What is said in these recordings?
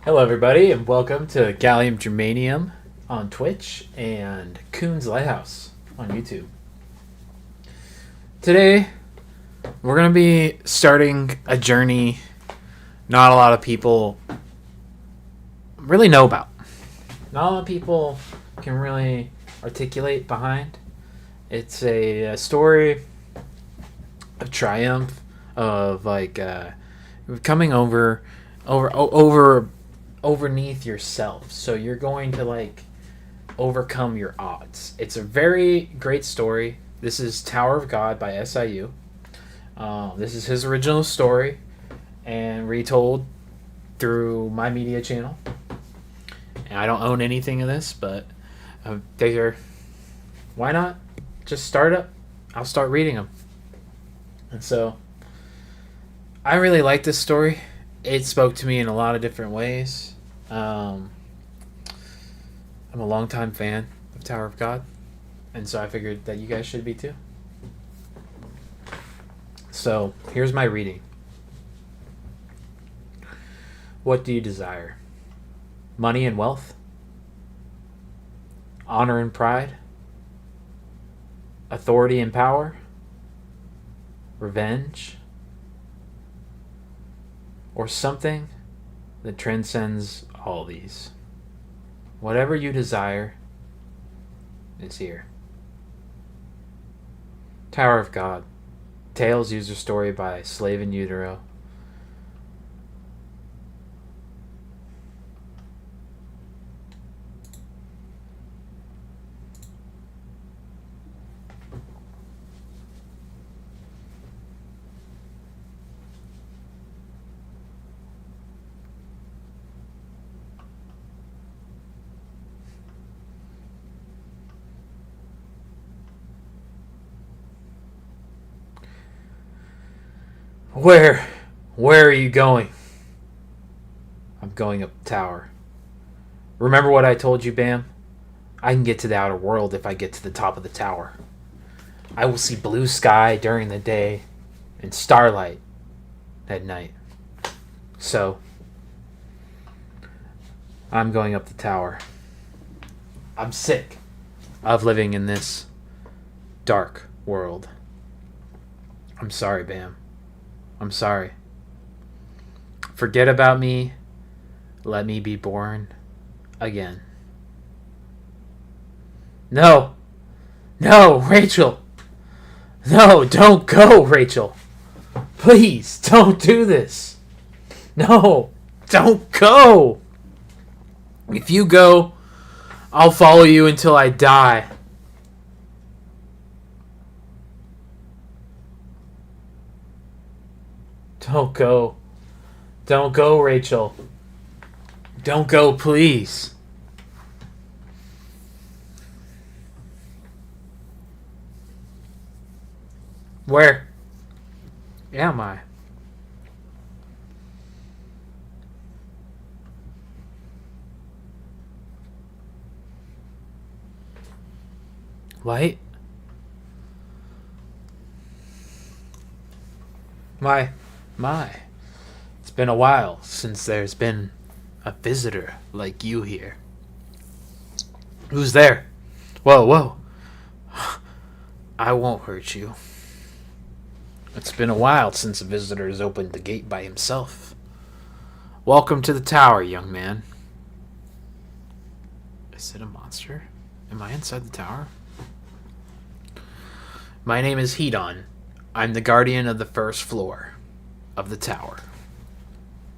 Hello, everybody, and welcome to Gallium Germanium on Twitch and Coon's Lighthouse on YouTube. Today, we're going to be starting a journey not a lot of people really know about. Not a lot of people can really articulate behind. It's a story of triumph, of coming overneath yourself. So you're going to overcome your odds. It's a very great story. This is Tower of God by SIU. This is his original story and retold through my media channel. And I don't own anything of this, but I figure, why not just start up? I'll start reading them. And so I really like this story. It spoke to me in a lot of different ways. I'm a longtime fan of Tower of God, and so I figured that you guys should be too. So here's my reading. What do you desire? Money and wealth? Honor and pride? Authority and power? Revenge? Or something that transcends all these? Whatever you desire is here. Tower of God. Tales user story by Slave in Utero. Where are you going? I'm going up the tower. Remember what I told you, Bam? I can get to the outer world if I get to the top of the tower. I will see blue sky during the day and starlight at night. So, I'm going up the tower. I'm sick of living in this dark world. I'm sorry, Bam. I'm sorry. Forget about me. Let me be born again. No. No, Rachel. No, don't go, Rachel. Please, don't do this. No, don't go. If you go, I'll follow you until I die. Don't go. Don't go, Rachel. Don't go, please. Where am I? Light? My. It's been a while since there's been a visitor like you here. Who's there? Whoa. I won't hurt you. It's been a while since a visitor has opened the gate by himself. Welcome to the tower, young man. Is it a monster? Am I inside the tower? My name is Hedon. I'm the guardian of the first floor of the tower.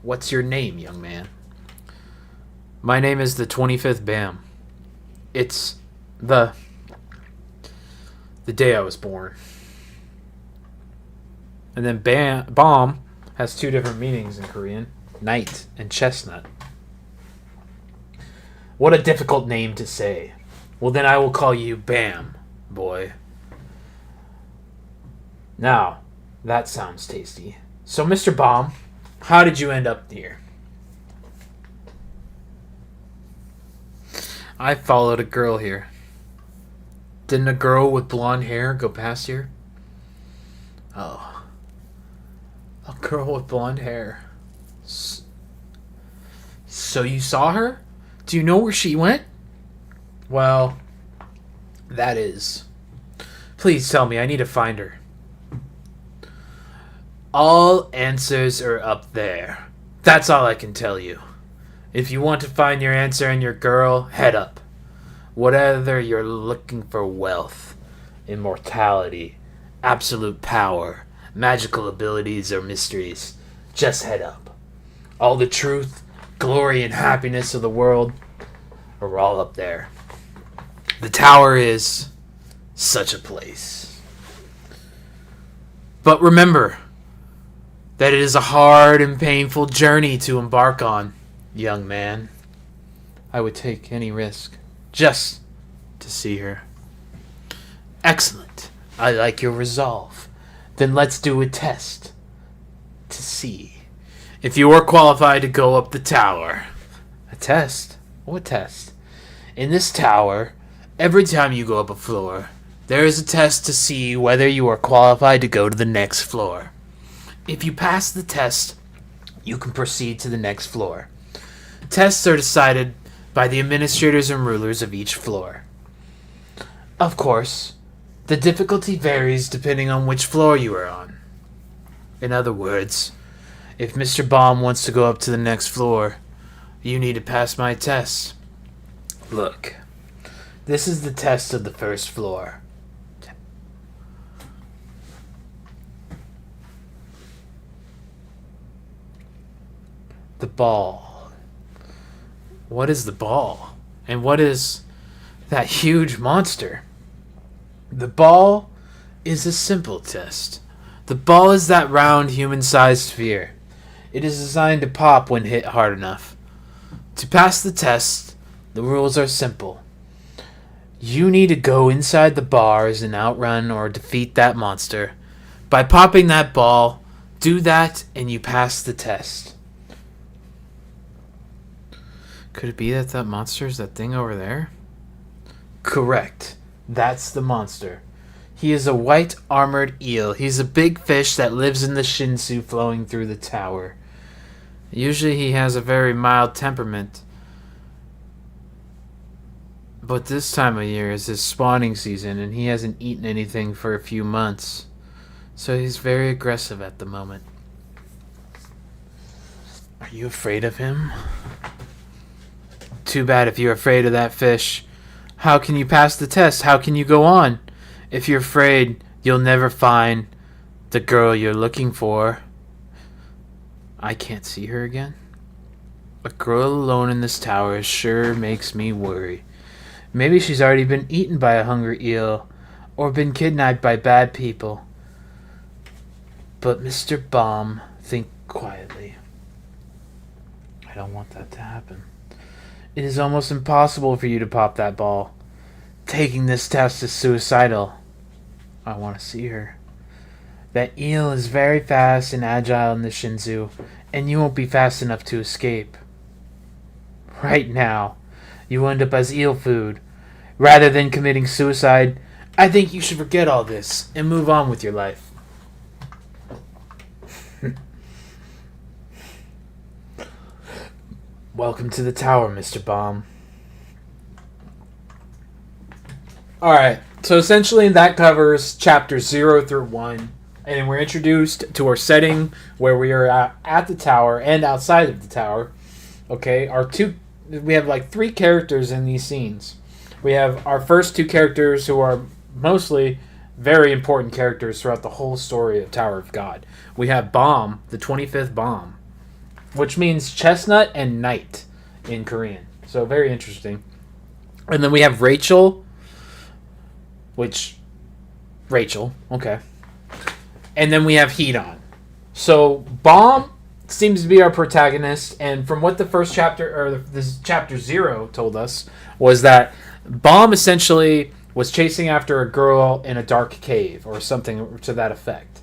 What's your name, young man? My name is the 25th Bam. It's the day I was born. And then Bomb has two different meanings in Korean. Knight and chestnut. What a difficult name to say. Well, then I will call you Bam, boy. Now, that sounds tasty. So, Mr. Bomb, how did you end up here? I followed a girl here. Didn't a girl with blonde hair go past here? Oh. A girl with blonde hair. So you saw her? Do you know where she went? Well, that is. Please tell me, I need to find her. All answers are up there. That's all I can tell you. If you want to find your answer and your girl, head up. Whether you're looking for wealth, immortality, absolute power, magical abilities, or mysteries, just head up. All the truth, glory, and happiness of the world are all up there. The tower is such a place. But remember that it is a hard and painful journey to embark on, young man. I would take any risk just to see her. Excellent. I like your resolve. Then let's do a test to see if you are qualified to go up the tower. A test? What test? In this tower, every time you go up a floor, there is a test to see whether you are qualified to go to the next floor. If you pass the test, you can proceed to the next floor. Tests are decided by the administrators and rulers of each floor. Of course, the difficulty varies depending on which floor you are on. In other words, if Mr. Baum wants to go up to the next floor, you need to pass my test. Look, this is the test of the first floor. The ball. What is the ball? And what is that huge monster? The ball is a simple test. The ball is that round human-sized sphere. It is designed to pop when hit hard enough. To pass the test, the rules are simple. You need to go inside the bars and outrun or defeat that monster. By popping that ball, do that and you pass the test. Could it be that that monster is that thing over there? Correct. That's the monster. He is a white armored eel. He's a big fish that lives in the Shinsu flowing through the tower. Usually he has a very mild temperament. But this time of year is his spawning season and he hasn't eaten anything for a few months. So he's very aggressive at the moment. Are you afraid of him? Too bad if you're afraid of that fish. How can you pass the test? How can you go on? If you're afraid, you'll never find the girl you're looking for. I can't see her again. A girl alone in this tower sure makes me worry. Maybe she's already been eaten by a hungry eel or been kidnapped by bad people. But Mr. Baum, think quietly. I don't want that to happen. It is almost impossible for you to pop that ball. Taking this test is suicidal. I want to see her. That eel is very fast and agile in the Shinsu, and you won't be fast enough to escape. Right now, you end up as eel food. Rather than committing suicide, I think you should forget all this and move on with your life. Welcome to the tower, Mr. Baum. Alright, so essentially that covers chapters 0 through 1. And we're introduced to our setting where we are at the tower and outside of the tower. Okay, we have like 3 characters in these scenes. We have our first 2 characters who are mostly very important characters throughout the whole story of Tower of God. We have Baum, the 25th Baum, which means chestnut and knight in Korean. So very interesting. And then we have Rachel, okay. And then we have Hedon. So Baum seems to be our protagonist, and from what the first chapter, or this chapter 0 told us, was that Baum essentially was chasing after a girl in a dark cave, or something to that effect.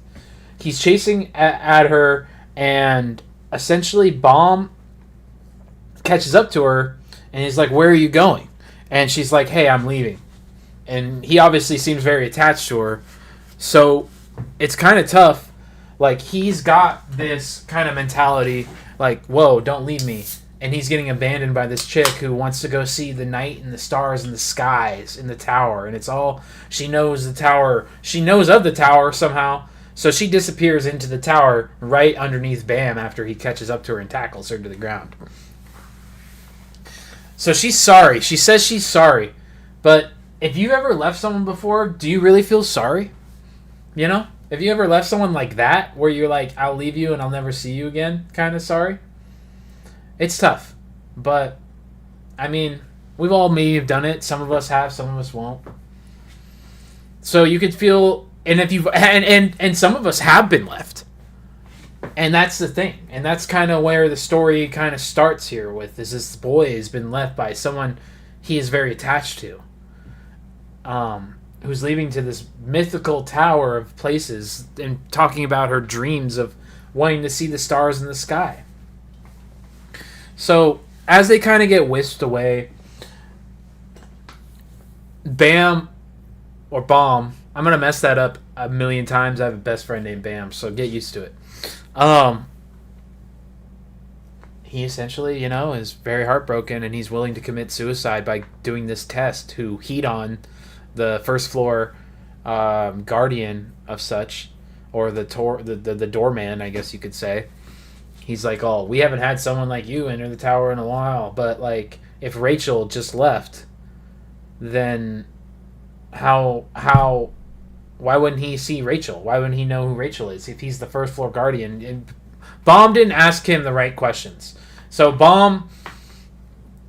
He's chasing at her, and essentially Baum catches up to her, and he's like, "Where are you going?" And she's like, "Hey, I'm leaving." And he obviously seems very attached to her, so it's kind of tough. Like, he's got this kind of mentality, like, "Whoa, don't leave me." and he's getting abandoned by this chick who wants to go see the night and the stars and the skies in the tower. And it's all, she knows the tower. She knows of the tower somehow. So she disappears into the tower right underneath Bam after he catches up to her and tackles her to the ground. So she's sorry. She says she's sorry. But if you've ever left someone before, do you really feel sorry? You know? Have you ever left someone like that, where you're like, I'll leave you and I'll never see you again, kind of sorry? It's tough. But, I mean, we've all maybe have done it. Some of us have, some of us won't. So you could feel, and if you've, and some of us have been left. And that's the thing. And that's kind of where the story kind of starts here with, is this boy has been left by someone he is very attached to. Who's leaving to this mythical tower of places and talking about her dreams of wanting to see the stars in the sky. So, as they kind of get whisked away, Bam, or Bomb, I'm going to mess that up a million times. I have a best friend named Bam, so get used to it. He essentially, is very heartbroken, and he's willing to commit suicide by doing this test to Hedon, the first floor guardian of such, or the doorman, I guess you could say. He's like, oh, we haven't had someone like you enter the tower in a while, but like, if Rachel just left, then why wouldn't he see Rachel? Why wouldn't he know who Rachel is if he's the first floor guardian? And Bomb didn't ask him the right questions. So Bomb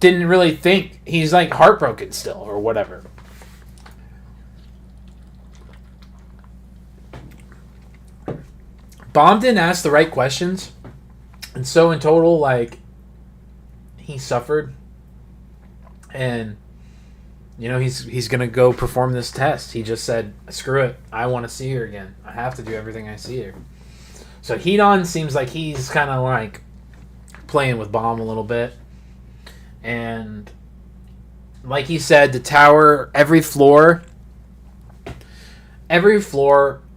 didn't really think. He's like heartbroken still or whatever. Bomb didn't ask the right questions. And so in total, like, he suffered. And he's going to go perform this test. He just said, screw it. I want to see her again. I have to do everything I see her. So Hedon seems like he's kind of like playing with Bomb a little bit. And like he said, the tower, every floor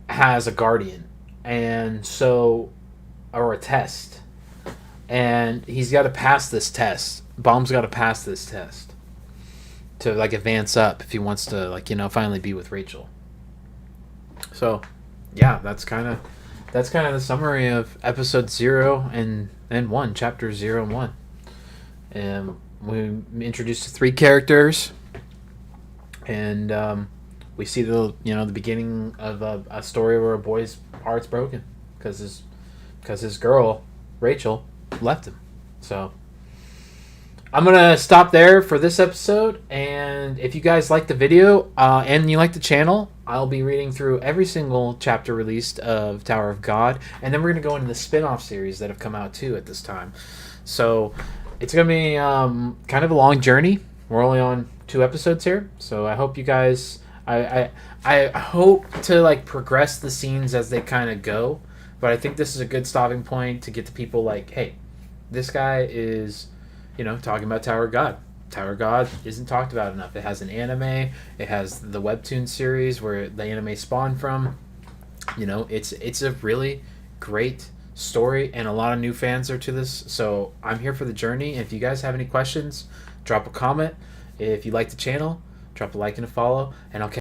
has a guardian. And so, or a test. And he's got to pass this test. Bomb's got to pass this test to like advance up if he wants to finally be with Rachel. So, yeah, that's kind of the summary of episode 0 and 1, chapter 0 and 1. And we introduced 3 characters, and we see the beginning of a story where a boy's heart's broken because his girl Rachel left him. So I'm gonna stop there for this episode, and if you guys like the video and you like the channel, I'll be reading through every single chapter released of Tower of God, and then we're gonna go into the spin-off series that have come out too at this time. So it's gonna be kind of a long journey. We're only on 2 episodes here, so I hope you guys I hope to like progress the scenes as they kind of go, but I think this is a good stopping point to get to people like, hey, this guy is talking about Tower of God. Tower of God isn't talked about enough. It has an anime. It has the webtoon series where the anime spawned from. It's a really great story, and a lot of new fans are to this. So I'm here for the journey. And if you guys have any questions, drop a comment. If you like the channel, drop a like and a follow, and I'll catch